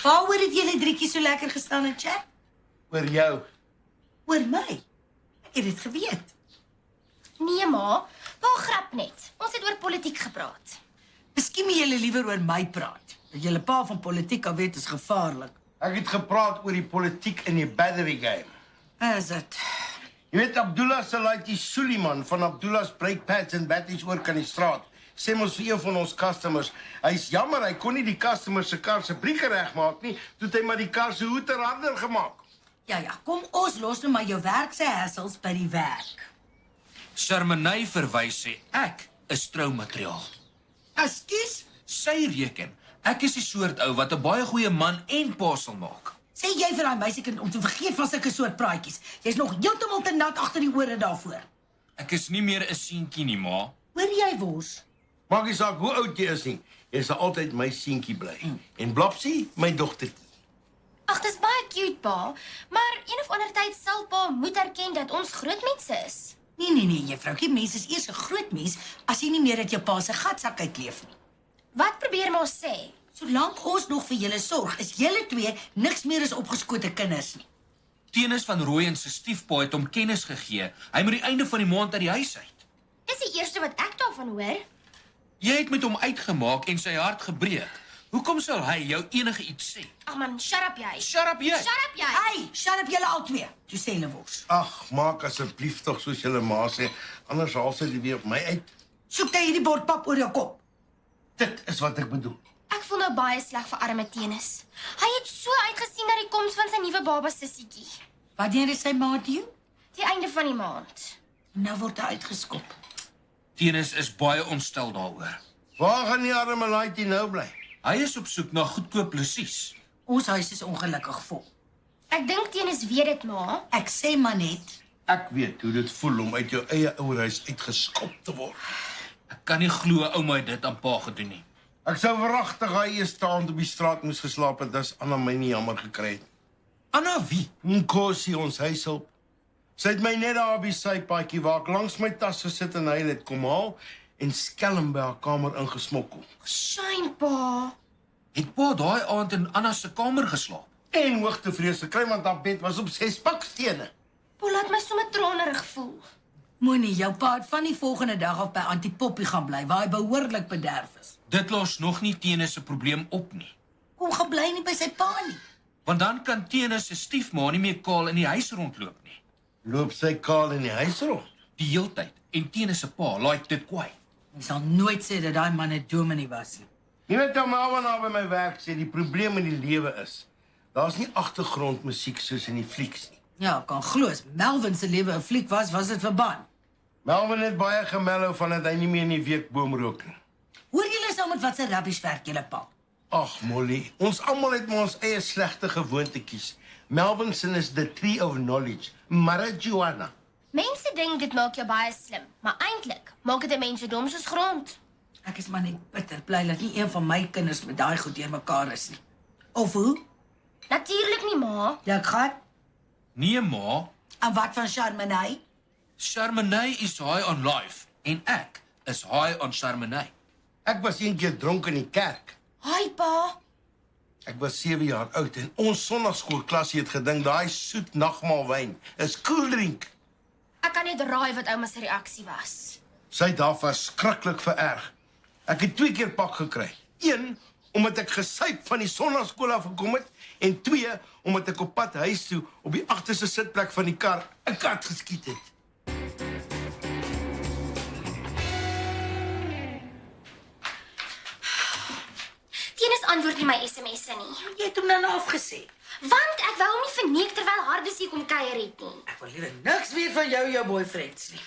Waaroor het julle drietjie so lekker gestaan en chat? Oor jou. Oor my? Ek het dit geweet. Nee, ma. Pa grap net. Ons het oor politiek gepraat. Miskien moet julle liewer oor my praat. Dat julle pa van politiek al weet is gevaarlik. Ek het gepraat oor die politiek in die battery game. Is dit? Jy weet Abdullah Salaiti Suliman van Abdullah's Breakpads en Batteries oor kan die straat. Sê mos vir een van ons customers, hy's jammer, hy kon nie die customer se kar se brieke regmaak nie, toe het hy maar die kar se hoeter harder gemaak. Ja, kom ons los nou maar jou werk se hassels by die werk. Shermanay verwys sê ek is troumateriaal. Ekskuus? Sy reken, ek is die soort ou wat 'n baie goeie man en pa sal maak. Sê jy vir daai meisiekind om te vergeet van sulke soort praatjies. Jy's nog heeltemal te nat agter die ore daarvoor. Ek is nie meer 'n seentjie nie, ma. Hoor jy wors? Maak nie saak hoe oud jy is nie, jy sal altyd my seentjie bly. En Blapsie, my dogtertjie. Ag, dis baie cute, pa. Maar een of ander tyd sal pa moet erken dat ons groot mense is. Nee, juffroukie, mens is eers 'n groot mens as jy nie meer uit jou pa se gatsak uitleef nie. Wat probeer ma sê? Solank ons nog vir julle sorg, is julle twee niks meer as opgeskote kinders nie. Tenis van Rooyen se stiefpa het hom kennis gegee. Hy moet die einde van die maand uit die huis uit. Dis die eerste wat ek daarvan hoor. Jy het met hom uitgemaak en sy hart gebreek. Hoekom sal hy jou enige iets sê? Ag man, shut up jy. Shut up jy. Shut up jy. Hey, shut up julle al twee. Toe sê hulle wors. Ag, maak asseblief tog soos julle ma sê, anders haal sy dit weer op my uit. Soek jy hierdie bord pap oor jou kop. Dit is wat ek bedoel. Ek voel nou baie sleg vir arme Tenis. Hy het so uitgesien na die koms van sy nuwe baba sissietjie. Wanneer is sy ma due? Die einde van die maand. Nou word hy uitgeskop. Tenis is baie ontstel daaroor. Waar gaan die arme laaitjie nou bly? Hy is op soek na goedkoop lusies. Ons huis is ongelukkig vol. Ek dink Tenis weet dit, ma. Ek sê maar net, Ek weet hoe dit voel om uit jou eie ouerhuis uitgeskop te word. Ek kan nie glo ouma het dit aan pa gedoen nie. Ek sou verragtig hy eerste aand op die straat moes geslaap het as Anna my nie jammer gekry het. Anna wie? Nkosi, ons huishulp. Sy het my net daar op die sypaadjie waar ek langs my tas gesit en hy het kom haal en skelm by haar kamer ingesmokkel. Shame, pa. Het pa daai aand in Anna se kamer geslaap? En hoogtevrees gekry want haar bed was op 6 bakstene. Pa laat my sommer tranerig voel. Moenie, jou pa het van die volgende dag af by Auntie Poppie gaan bly waar hy behoorlik bederf is. Dit los nog nie Tenis se probleem op nie. Kom gebly nie by sy pa nie. Want dan kan Tenis se stiefma nie meer kaal in die huis rondloop nie. Loop sy kaal in die huis rond. Die heeltyd. En Tenis se pa laai dit kwaai. Ek sal nooit sê dat daai man 'n dominee was nie. Jy weet nou maar na by my werk sê die probleem in die lewe is, daar's nie agtergrondmusiek soos in die flieks nie. Ja, kan glo as Melvin se lewe 'n fliek was dit verbân. Melvin het baie gemello van dat hy nie meer in die weekboom rook nie. Hoor julle saam met wat se rubbish werk julle pa? Ag Molly, ons almal het maar ons eie slegte gewoontetjies. Melvin se is the tree of knowledge, marijuana. Mense dink dit maak jou baie slim, maar eintlik maak dit 'n mens so dom soos grond. Ek is maar net bitter bly dat nie een van my kinders met daai goed deurmekaar is nie. Of hoe? Natuurlik nie, ma. Ja, ek gaan. Nee ma, En wat van Charmenay? Shermanay is high on life en ek is high on Shermanay. Ek was een keer dronk in die kerk. Hi, pa. Ek was 7 jaar oud en ons sonnaarskoolklasie het gedink daai soet nagmaalwyn is koeldrink. Ek kan net raai wat ouma se reaksie was. Sy het daar verskriklik vererg. Ek het 2 keer pak gekry. 1 omdat ek gesuip van die sonnaarskool af gekom het en 2 omdat ek op pad huis toe op die agterste sitplek van die kar 'n kat geskiet het. Tenis antwoord nie my SMS'e nie. Jy het hom nou afgesê. Want ek wou hom nie verneek terwyl Hardes hier kom kuier het nie. Ek wil liever niks weet van jou boyfriends nie.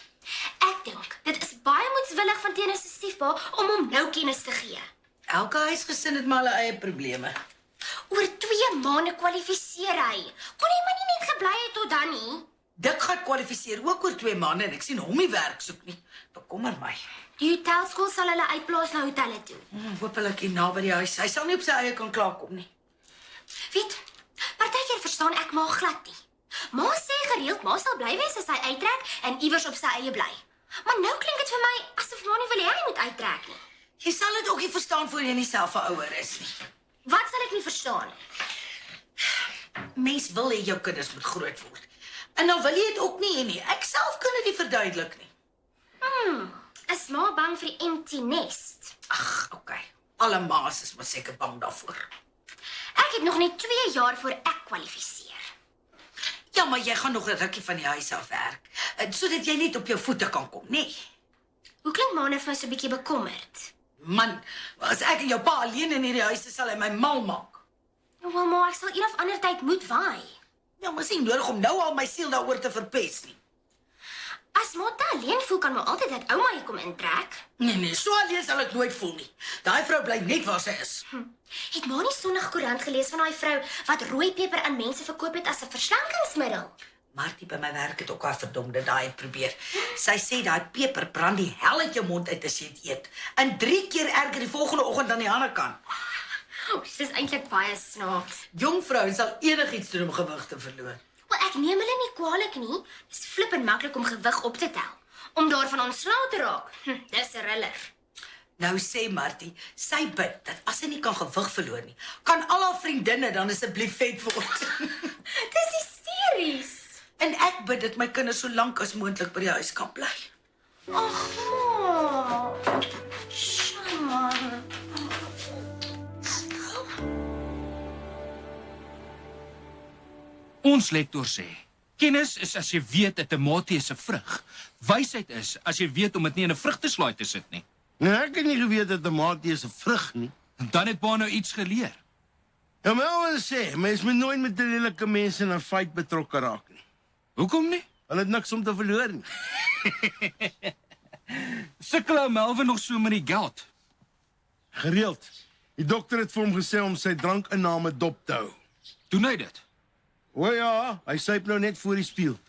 Ek dink dit is baie moedswillig van Tenis se stiefpa om hom nou kennis te gee. Elke huisgesin het maar hulle eie probleme. Oor 2 maande kwalifiseer hy. Kon hy maar nie net gebly het tot dan nie. Dik gaan kwalifiseer ook oor 2 maande en ek sien hom nie werk soek nie. Bekommer my. Die hotelskool sal hulle uitplaas na hotelle toe. Hoopelik hier naby die huis. Hy sal nie op sy eie kan klaarkom nie. Weet, partykeer verstaan ek ma glad nie. Ma sê gereeld ma sal bly wees as hy uittrek en iewers op sy eie bly. Maar nou klink dit vir my asof ma nie wil hê hy moet uittrek nie. Jy sal dit ook nie verstaan voor jy nie self 'n ouer is nie. Wat sal ek nie verstaan? Mens wil hê jou kinders moet groot word. En dan wil jy dit ook nie hê nie. Ek self kan dit nie verduidelik nie. Is ma bang vir die empty nest? Ag, okay. Alle ma's is maar seker bang daarvoor. Ek het nog net 2 jaar voor ek kwalifiseer. Ja, maar jy gaan nog 'n rukkie van die huis af werk, sodat jy net op jou voete kan kom, nee. Hoe klink ma nou vir my so 'n bietjie bekommerd? Man, as ek en jou pa alleen in hierdie huis is, sal hy my mal maak. Wel ma, ek sal een of ander tyd moet waai. Ja, maar is nie nodig om nou al my siel daaroor te verpes nie. As ma te alleen voel, kan ma altyd dat ouma hier kom intrek. Nee, so alleen sal ek nooit voel nie. Daai vrou bly net waar sy is. Het ma nie Sondag koerant gelees van daai vrou wat rooi peper aan mense verkoop het as 'n verslankingsmiddel? Martie by my werk het ook haar verdomde daai probeer. Sy sê daai peper brand die hel uit jou mond uit as jy dit eet. En 3 keer erger die volgende oggend aan die ander kant. Dit is eintlik baie snaaks. Jong vrouens sal enigiets doen om gewig te verloor. Wel, ek neem hulle nie kwaadlik nie. Dis flippend maklik om gewig op te tel. Om daarvan ontslae te raak. Dis 'n riller. Nou sê Martie, sy bid dat as sy nie kan gewig verloor nie, kan al haar vriendinne dan asseblief vet word. Dis hysteries. En ek bid dat my kinders so lank as moontlik by die huis kan bly. Ag, ma. Shamar. Ons lektor sê, kennis is as jy weet 'n tamatie is 'n vrug. Wysheid is as jy weet om dit nie in 'n vrugteslaai te sit nie. Nou, ek het nie geweet dat 'n tamatie is 'n vrug nie. En dan het pa nou iets geleer. Ja, maar ek wil sê, mens moet nooit met lelike mense in 'n fight betrokke raak nie. Hoekom nie? Hulle het niks om te verloor nie. Sukkel ou Melvin nog so met die geld. Gereeld. Die dokter het vir hom gesê om sy drankinname dop te hou. Doen hy dit? O ja, hy syp nou net voor die spieël.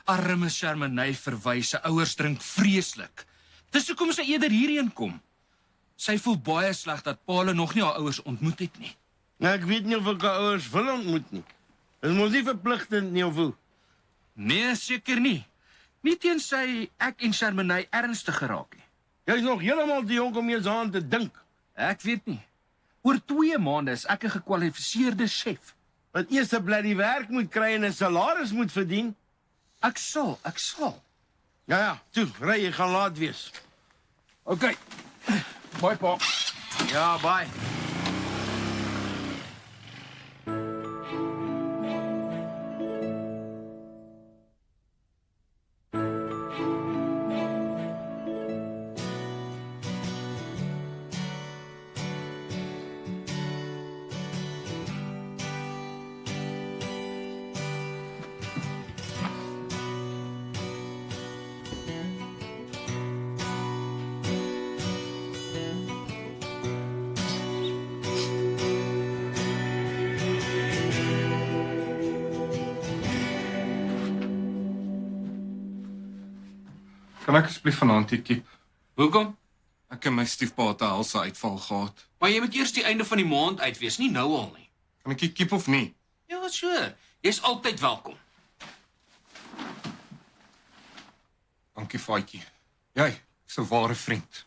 Arme Shermanay verwys, sy ouers drink vreeslik. Dis hoekom sy eerder hierheen kom. Sy voel baie sleg dat pa hulle nog nie haar ouers ontmoet het nie. Nou, ek weet nie of ek haar ouers wil ontmoet nie. Dit is mos nie verpligtend nie of hoe. Nee, seker nie. Nie teensy ek en Shermanay ernstig geraak nie. Jy's nog heeltemal te jonk om eens aan te dink. Ek weet nie. Oor 2 maande is ek 'n gekwalifiseerde chef. Wat eers 'n bly werk moet kry en 'n salaris moet verdien. Ek sal. Ja, toe, ry, jy gaan laat wees. Okay. Bye, pa. Ja, bye. Kan ek asseblief vanaand hier kiep? Hoekom? Ek en my stiefpa het 'n helse uitval gehad. Maar jy moet eers die einde van die maand uit wees, nie nou al nie. Kan ek hier kiep of nie? Ja, so. Jy's altyd welkom. Dankie, Faatjie. Jy, so 'n ware vriend.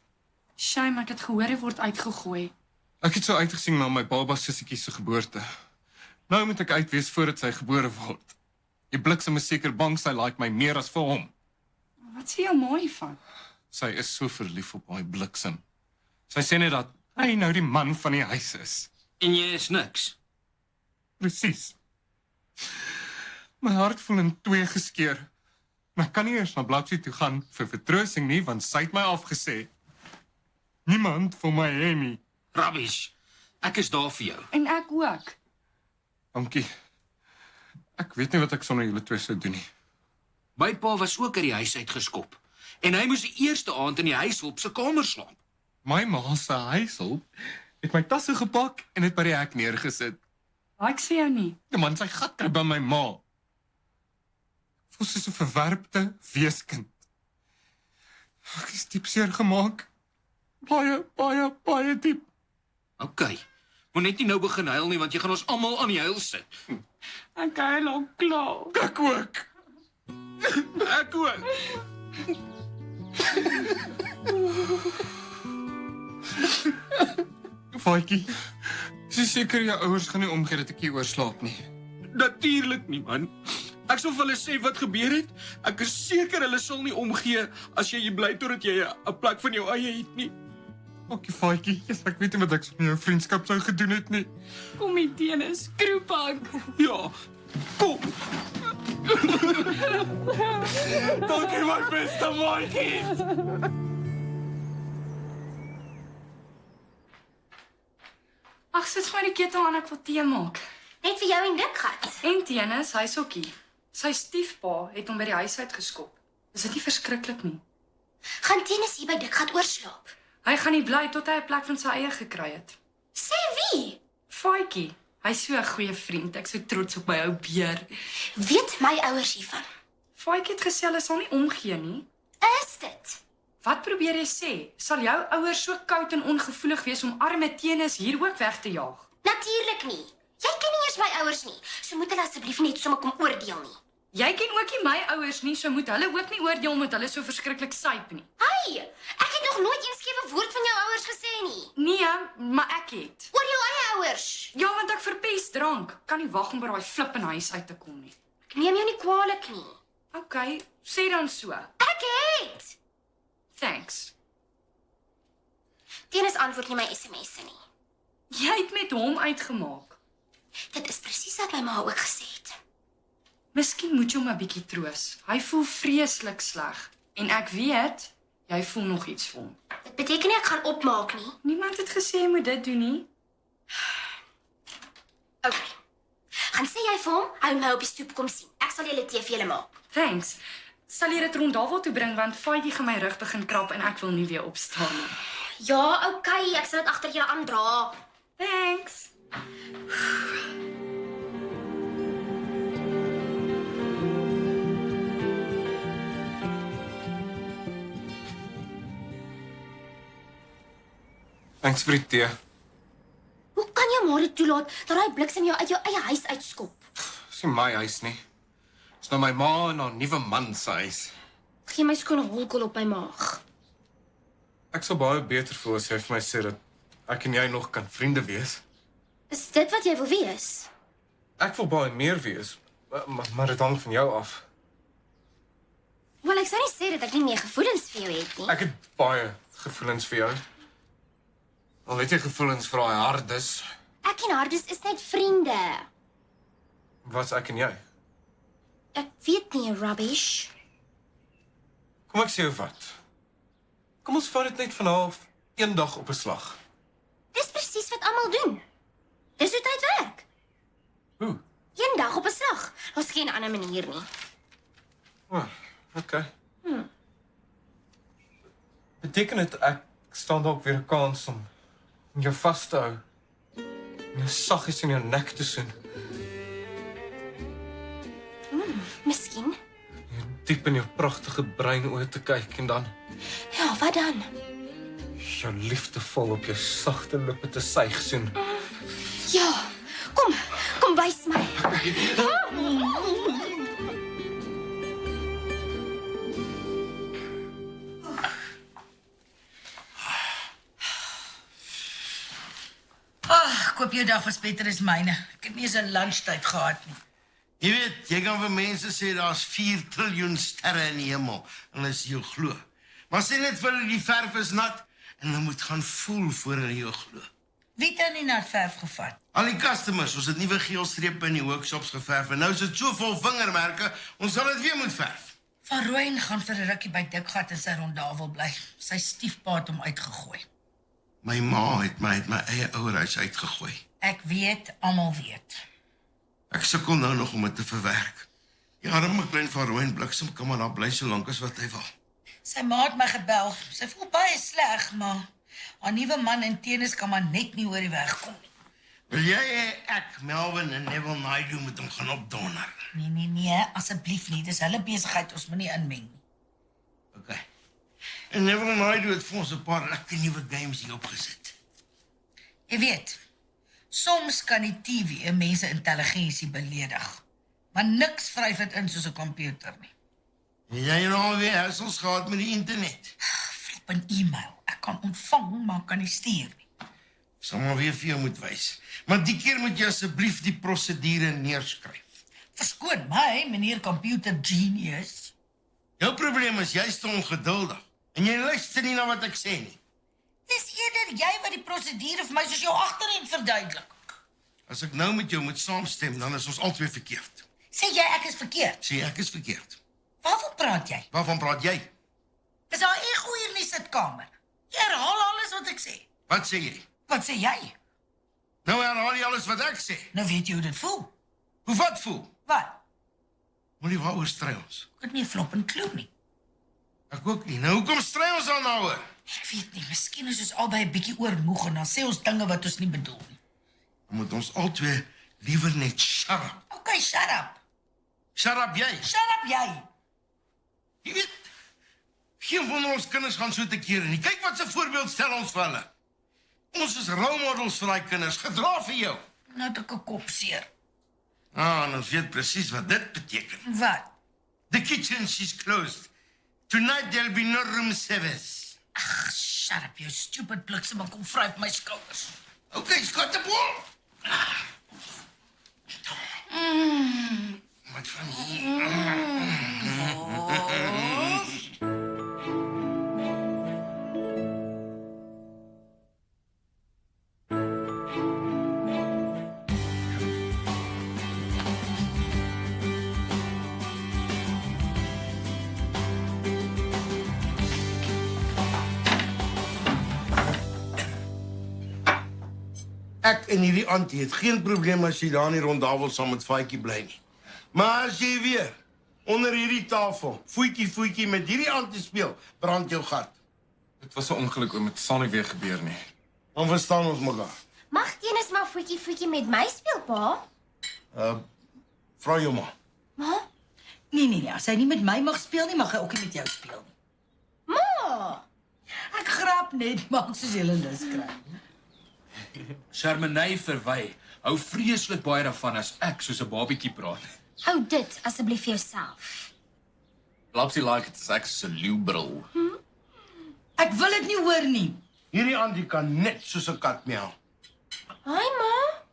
Shame, ek het gehoor hy word uitgegooi. Ek het so uitgesien na my baba sussietjie se geboorte. Nou moet ek uit wees voordat sy gebore word. Die bliksem is seker bang sy like my meer as vir hom. Wat sê jou ma hiervan? Sy is so verlief op my bliksem. Sy sê net dat hy nou die man van die huis is. En jy is niks. Presies. My hart voel in 2 geskeur. Maar ek kan nie eers na Blaksie toe gaan vir vertroosting nie, want sy het my afgesê. Niemand vir my hê nie. Rubbish. Ek is daar vir jou. En ek ook. Dankie. Ek weet nie wat ek sonder julle 2 sou doen nie. My pa was ook uit die huis uitgeskop. En hy moes die eerste aand in die huishulp se kamer slaap. My ma se huishulp het my tasse gepak en dit by die hek neergesit. Ek sê jou nie. Die man sy gat kry by my ma. Voel soos 'n verwerpte weeskind. Ek is diep seer gemaak. Baie diep. Okay. Moet net nie nou begin huil nie, want jy gaan ons almal aan die huil sit. Ek huil al klaar. Ek ook. Ek ook. Faatjie, is jy seker jou ouers gaan nie omgee dat ek hier oorslaap nie? Natuurlik nie, man. Ek sal vir hulle sê wat gebeur het. Ek is seker hulle sal nie omgee as jy bly totdat jy 'n plek van jou eie het nie. Okkie, Faatjie, ek weet nie wat ek met jou vriendskap sou gedoen het nie. Kom hier, Dennis, skroepak. Ja, kom. Dankie my beste maatjie. Ag, sit maar die ketel aan, ek wil tee maak. Net vir jou en Dikgat. En Dennis, hy's okkie. Sy stiefpa het hom by die huis uit geskop. Is dit nie verskriklik nie? Gaan Dennis hier by Dikgat oorslaap? Hy gaan nie bly tot hy 'n plek van sy eie gekry het. Sê wie? Faatjie, hy's so 'n goeie vriend. Ek so trots op my ou beer. Weet my ouers hiervan? Faatjie het gesê hulle sal nie omgee nie. Is dit? Wat probeer jy sê? Sal jou ouers so koud en ongevoelig wees om arme Tenis hier ook weg te jaag? Natuurlik nie. Jy ken nie eers my ouers nie, so moet hulle asseblief net sommer kom oordeel nie. Jy ken ook nie my ouers nie, so moet hulle ook nie oordeel omdat hulle so verskriklik syp nie. Hey, ek het nog nooit eens skewe woord van jou ouers gesê nie. Nee, maar ek het. Oor jou eie ouers. Ja, want ek verpes drank. Kan nie wag om by daai flippende huis uit te kom nie. Ek neem jou nie kwaadlik nie. Okay, sê dan so. Ek het. Thanks. Dennis antwoord nie my SMS'e nie. Jy het met hom uitgemaak. Dit is presies wat my ma ook gesê het. Miskien moet jy hom 'n bietjie troos. Hy voel vreeslik sleg en ek weet jy voel nog iets vir hom. Dit beteken nie ek gaan opmaak nie. Niemand het gesê jy moet dit doen nie. Okay. Gaan sê jy vir hom, hy moet my op die stoep kom sien. Ek sal julle tee vir julle maak. Thanks. Sal jy dit rond daarwel toe bring want Faitjie gaan my rug begin krap en ek wil nie weer opstaan nie. Ja, okay, ek sal dit agter julle aandra. Thanks. Thanks vir die tee. Hoe kan jy maar dit toelaat dat daai bliksem jou uit jou eie huis uitskop? Dis nie my huis nie. Dis nou my ma en haar nuwe man se huis. Gee my skoon 'n holkol op my maag. Ek sal baie beter voel as jy vir my sê dat ek en jy nog kan vriende wees. Is dit wat jy wil wees? Ek wil baie meer wees, maar dit hang van jou af. Wel, ek sou nie sê dat ek nie meer gevoelens vir jou het nie. Ek het baie gevoelens vir jou. Al het jy gevoelens vir daai hardes, Ek en Hardus is net vriende. wat's ek en jy? Ek weet nie, rubbish. Kom ek sê jou wat. Kom ons vat dit net van half een dag op 'n slag. Dis presies wat almal doen. Dis hoe tyd werk. Hoe? Een dag op 'n slag. Daar's geen ander manier nie. Oh, okay. Beteken dit ek staan dalk weer 'n kans om jou vas te hou? En jou saggies in jou nek te soen? Miskien. Jou diep in jou pragtige brein oë te kyk en dan Ja, wat dan? jou liefdevol op jou sagte lippe te suig soen. Ja, kom wys my. Ag, koop jou dag was beter as myne. Ek het nie eens 'n lunchtyd gehad nie. Jy weet, jy kan vir mense sê daar's 4 triljoen sterre in die hemel en hulle jou glo. Maar sê net vir hulle die verf is nat en hulle moet gaan voel voor hulle jou glo. Wie het dan nie nat verf gevat? Al die customers, ons het nuwe geelstrepe in die workshops geverf en nou is dit so vol vingermerke, ons sal dit weer moet verf. Van Rooyen gaan vir 'n rukkie by Dikgat in sy rondawel bly. Sy stiefpa het hom uitgegooi. My ma het my uit my eie ouerhuis uitgegooi. Ek weet, almal weet. Ek sukkel nou nog om dit te verwerk. Ja, dan moet klein Van Rooyen bliksem kan maar daar bly so lank as wat hy wil. Sy ma het my gebel. Sy voel baie sleg, maar haar nuwe man in Tenis kan maar net nie oor die weg kom nie. Wil jy hê ek, Melvin en Neville Naidu moet hom gaan opdonder? Nee, asseblief nie. Dis hulle besigheid, ons moenie inmeng nie. Okay. En Neville Naidu het vir ons 'n paar lekker nuwe games hier opgesit. Jy weet, soms kan die TV 'n mens se intelligensie beledig, maar niks vryf dit in soos 'n komputer nie. En jy het nou weer hassels gehad met die internet. Flip 'n e-mail. Ek kan ontvang, maar kan nie stuur nie. Sal maar weer vir jou moet wys. Maar die keer moet jy asseblief die prosedure neerskryf. Verskoon my, meneer computer genius. Jou probleem is jy's te ongeduldig en jy luister nie na wat ek sê nie. Dis eerder jy wat die prosedure vir my soos jou agterend verduidelik. As ek nou met jou moet saamstem, dan is ons albei verkeerd. Sê jy ek is verkeerd? Sê ek is verkeerd. Waarvan praat jy? Waarvan praat jy? Is daar ego hier in die sitkamer? Jy herhaal alles wat ek sê. Wat sê jy? Wat sê jy? Nou herhaal jy alles wat ek sê. Nou weet jy hoe dit voel. Hoe wat voel? Wat? Moenie waaroor stry ons. Ek het nie 'n flop en klou nie. Ek ook nie. Nou hoekom stry ons dan daaroor? Ek weet nie, miskien is ons albei 'n bietjie oormoeg en dan sê ons dinge wat ons nie bedoel nie. Dan moet ons albei liewer net shut up. Okay, shut up. Shut up jy. Shut up jy. Jy weet, geen van ons kinders gaan so te kere nie. Kyk wat 'n voorbeeld stel ons vir hulle. Ons is rolmodels vir daai kinders. Gedra vir jou. Nou het ek 'n kop seer. En ons weet presies wat dit beteken. Wat? The kitchen she's closed. Tonight there'll be no room service. Ag, shut up, you stupid bliksem, en kom vry op my skouers. Okay, skat die bol. Wat van hier? Ek en hierdie Antie het geen probleem as jy daar nie rondawel saam met Faitjie bly nie. Maar as jy weer onder hierdie tafel voetjie met hierdie Antie speel, brand jou gat. Dit was 'n ongeluk oom, dit sal nie weer gebeur nie. Dan verstaan ons mekaar. Mag Tenis maar voetjie met my speel, pa? Vra jou maar. Ma? Nee, as hy nie met my mag speel nie, mag hy ook nie met jou speel nie. Ma! Ek grap net, maak soos julle lus kry. Shermanay verwy. Hou vreeslik baie daarvan as ek soos 'n babietjie praat. Hou dit asseblief vir jouself. Lapsie like it as ek so 'n leeubril. Ek wil dit nie hoor nie. Hierdie Antie kan net soos 'n kat miau. Hi, ma.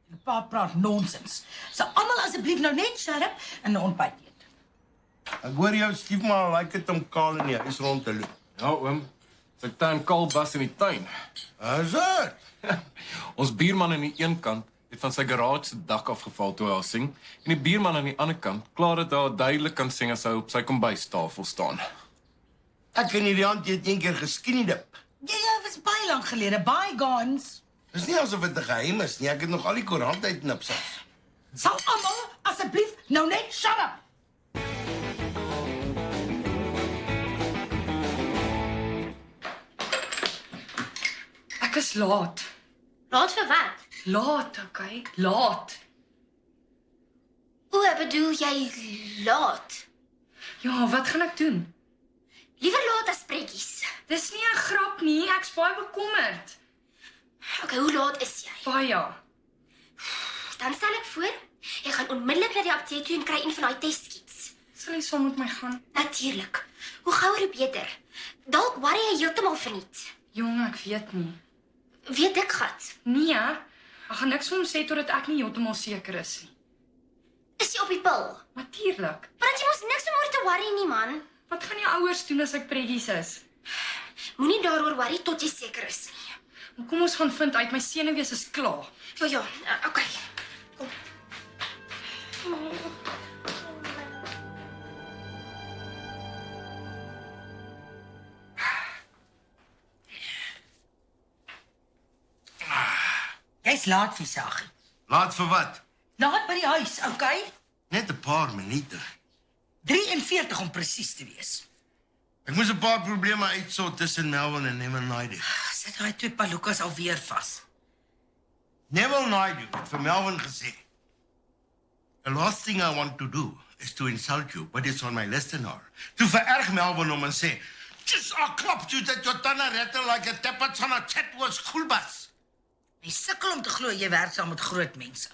Die pa praat nonsens. So almal asseblief nou net shut up en 'n ontbyt eet. Ek hoor jou stiefma like dit om kaal in die huis rond te loop. Ja oom, sy tuin kaal was in die tuin. Is dit? Ons buurman aan die een kant het van sy garage se dak afgeval toe hy haar sing, en die buurman aan die ander kant klaar dit daar duidelik kan sing as hy op sy kombuistafel staan. Ek en hierdie Antie het een keer geskiedip. Ja, was baie lank gelede. Bygones. Dis nie asof dit 'n geheim is nie. Ek het nog al die koerant uitknipsels. Sal almal asseblief nou net shut up. Ek is laat. Laat vir wat? Laat, okay? Laat. O, bedoel jy laat? Ja, wat gaan ek doen? Liewer laat as prekkies. Dis nie 'n grap nie, ek's baie bekommerd. Okay, hoe laat is jy? Baie. Dan stel ek voor, jy gaan onmiddellik na die apteek toe en kry een van daai testkits. Sal jy saam met my gaan? Natuurlik. Hoe gouer hoe beter. Dalk worry jy heeltemal verniet. Jong, ek weet nie. Weet ek gat. Nee, ek gaan niks vir hom sê totdat ek nie heeltemal seker is nie. Is jy op die pil? Natuurlik. Maar jy mos niks om oor te worry nie, man. Wat gaan jou ouers doen as ek preggies is? Moenie daaroor worry tot jy seker is nie. Kom ons gaan vind uit, my senuwees is klaar. Ja, okay. Kom. Jy's laat, Visagie. Laat vir wat? Laat by die huis, okay? Net 'n paar minute. 43 om presies te wees. Ek moes 'n paar probleme uitsort tussen Melvin en Neville Naidoo. Sit daai twee palukas alweer vas. Neville Naidoo het vir Melvin gesê, "The last thing I want to do is to insult you, but it's on my list now." Toe vererg Melvin hom en sê, "Just a klap you that your tana rattle like a tappets on a chat was schoolbus." Jy sukkel om te glo jy werk saam met groot mense.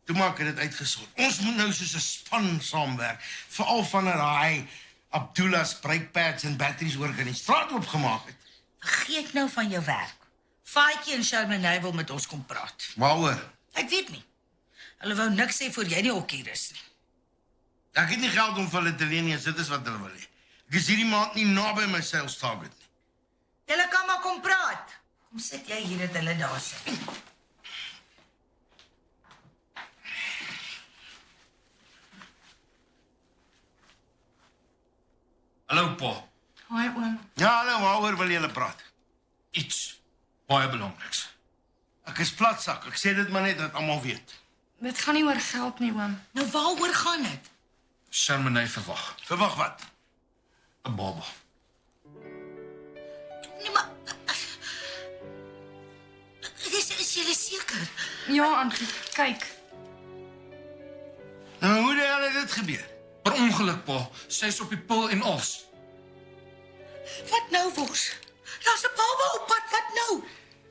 Toe maak dit uitgesort. Ons moet nou soos 'n span saamwerk, veral vanaf daai Abdullah's brake pads en batteries oor in die straat opgemaak het. Vergeet nou van jou werk. Faitjie en Shermanay wil met ons kom praat. Waaroor? Ek weet nie. Hulle wou niks sê voor jy nie ook hier is nie. Ek het nie geld om vir hulle te leen nie, as dit is wat hulle wil hê. Ek is hierdie maand nie naby my sales target nie. Julle kan maar kom praat. Kom sit jy hier dat hulle daar sit. Hallo pa. Haai oom. Ja, hallo, waaroor wil julle praat? Iets baie belangriks. Ek is platsak, ek sê dit maar net dat almal weet. Dit gaan nie oor geld nie, oom. Nou waaroor gaan dit? Shermanay verwag Verwag wat? 'n baba. Nee, maar is julle seker? Ja, Auntie, kyk. Nou, hoe die hel het dit gebeur? Per ongeluk pa, sy's op die pil en als. Wat nou, Wors? Daar's 'n baba op pad, wat nou?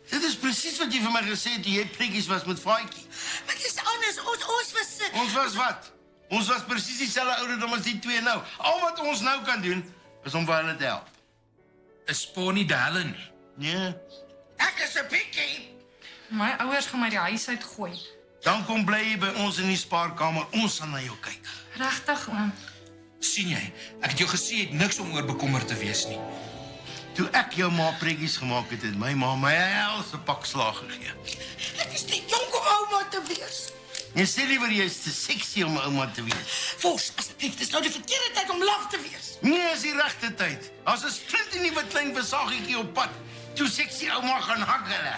Dit is presies wat jy vir my gesê het toe jy prikkies was met Faitjie. Maar dit is anders. Ons was Ons was wat? Ons was presies dieselfde ouderdom as die twee nou. Al wat ons nou kan doen, is om vir hulle te help. Is pa nie delle nie. Nee. Ek is 'n pikkie. My ouers gaan my die huis uit gooi. Dan kom bly jy by ons in die spaarkamer. Ons sal na jou kyk. Regtig, oom. Sien jy, ek het jou gesê jy het niks om oor bekommerd te wees nie. Toe ek jou ma prikkies gemaak het, het my ma my 'n helse pak slaag gegee. Ek is te jonk om ouma te wees. Jy sê liewer jy is te sexy om 'n ouma te wees. Wors, asseblief, dis nou die verkeerde tyd om laf te wees. Nee, is die regte tyd. As 'n splinternuwe klein versagietjie op pad. Toe sexy ouma gaan hak hulle.